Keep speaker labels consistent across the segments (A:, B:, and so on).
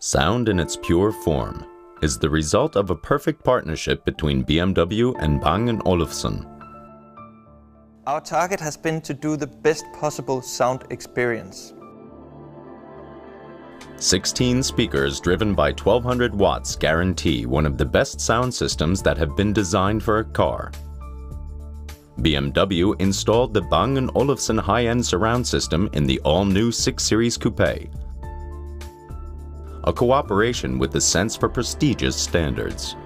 A: Sound in its pure form is the result of a perfect partnership between BMW and Bang & Olufsen.
B: Our target has been to do the best possible sound experience.
A: 16 speakers driven by 1200 watts guarantee one of the best sound systems that have been designed for a car. BMW installed the Bang & Olufsen high-end surround system in the all-new 6 Series Coupé, a cooperation with the sense for prestigious standards.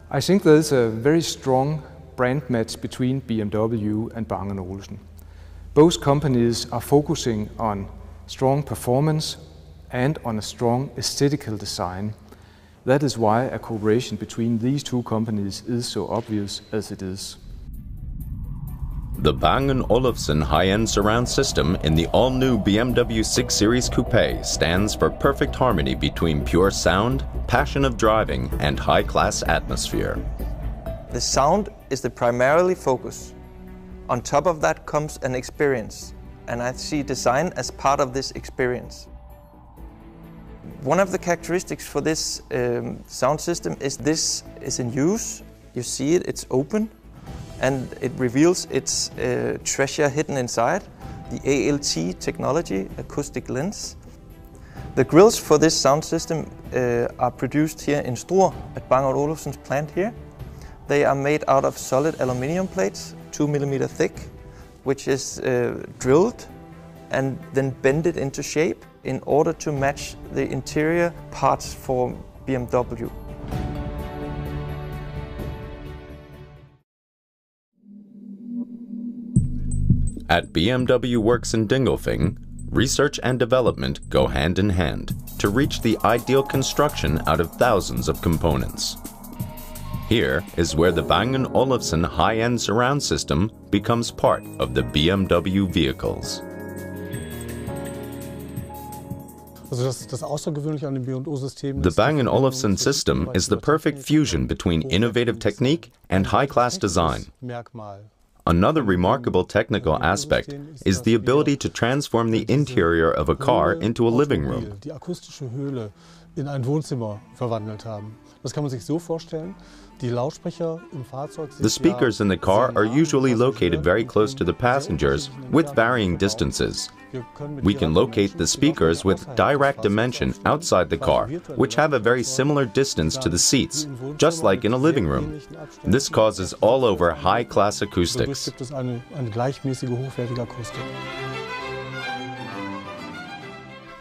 C: I think there is a very strong brand match between BMW and Bang & Olufsen. Both companies are focusing on strong performance and on a strong aesthetical design. That is why a cooperation between these two companies is so obvious as it is.
A: The Bang & Olufsen high-end surround system in the all-new BMW 6 Series Coupé stands for perfect harmony between pure sound, passion of driving, and high-class atmosphere.
B: The sound is the primarily focus. On top of that comes an experience, and I see design as part of this experience. One of the characteristics for this sound system is this is in use. You see it, it's open, and it reveals its treasure hidden inside, the ALT technology, acoustic lens. The grills for this sound system are produced here in Struer at Bang & Olufsen's plant here. They are made out of solid aluminium plates, 2 mm thick, which is drilled and then bended into shape in order to match the interior parts for BMW.
A: At BMW Works in Dingolfing, research and development go hand in hand to reach the ideal construction out of thousands of components. Here is where the Bang & Olufsen high-end surround system becomes part of the BMW vehicles.
D: The Bang & Olufsen system is the perfect fusion between innovative technique and high-class design.
A: Another remarkable technical aspect is the ability to transform the interior of a car into a living room. The speakers in the car are usually located very close to the passengers with varying distances. We can locate the speakers with direct dimension outside the car, which have a very similar distance to the seats, just like in a living room. This causes all-over high-class acoustics.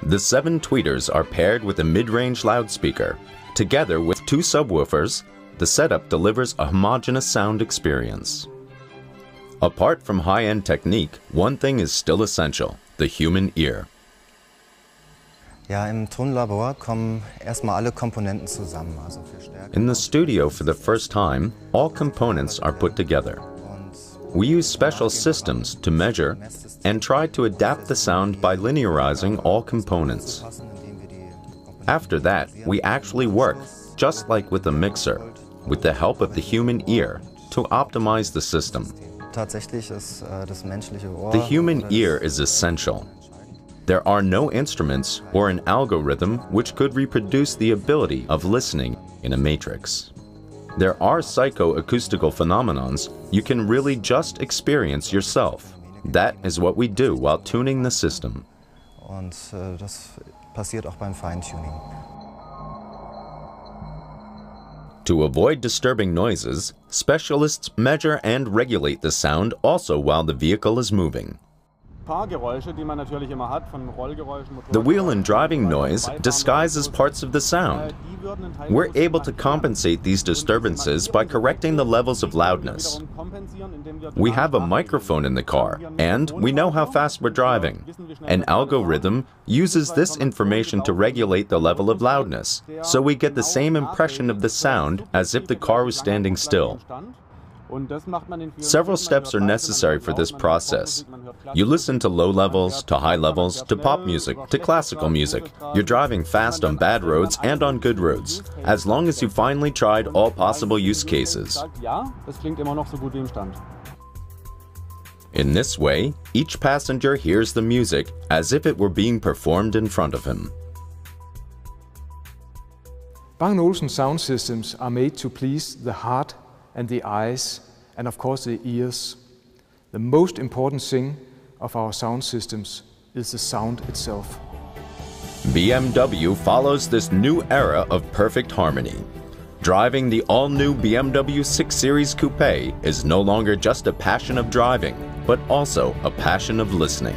A: The 7 tweeters are paired with a mid-range loudspeaker. Together with 2 subwoofers, the setup delivers a homogeneous sound experience. Apart from high-end technique, one thing is still essential: the human ear.
E: In
A: the studio for the first time, all components are put together. We use special systems to measure and try to adapt the sound by linearizing all components. After that, we actually work, just like with a mixer, with the help of the human ear, to optimize the system. The human ear is essential. There are no instruments or an algorithm which could reproduce the ability of listening in a matrix. There are psychoacoustical phenomenons you can really just experience yourself. That is what we do while tuning the system. To avoid disturbing noises, specialists measure and regulate the sound also while the vehicle is moving. The wheel and driving noise disguises parts of the sound. We're able to compensate these disturbances by correcting the levels of loudness. We have a microphone in the car, and we know how fast we're driving. An algorithm uses this information to regulate the level of loudness, so we get the same impression of the sound as if the car was standing still. Several steps are necessary for this process. You listen to low levels, to high levels, to pop music, to classical music. You're driving fast on bad roads and on good roads, as long as you finally tried all possible use cases. In this way, each passenger hears the music as if it were being performed in front of him.
C: Bang & Olufsen sound systems are made to please the heart and the eyes and of course the ears. The most important thing of our sound systems is the sound itself.
A: BMW follows this new era of perfect harmony. Driving the all-new BMW 6 Series Coupé is no longer just a passion of driving, but also a passion of listening.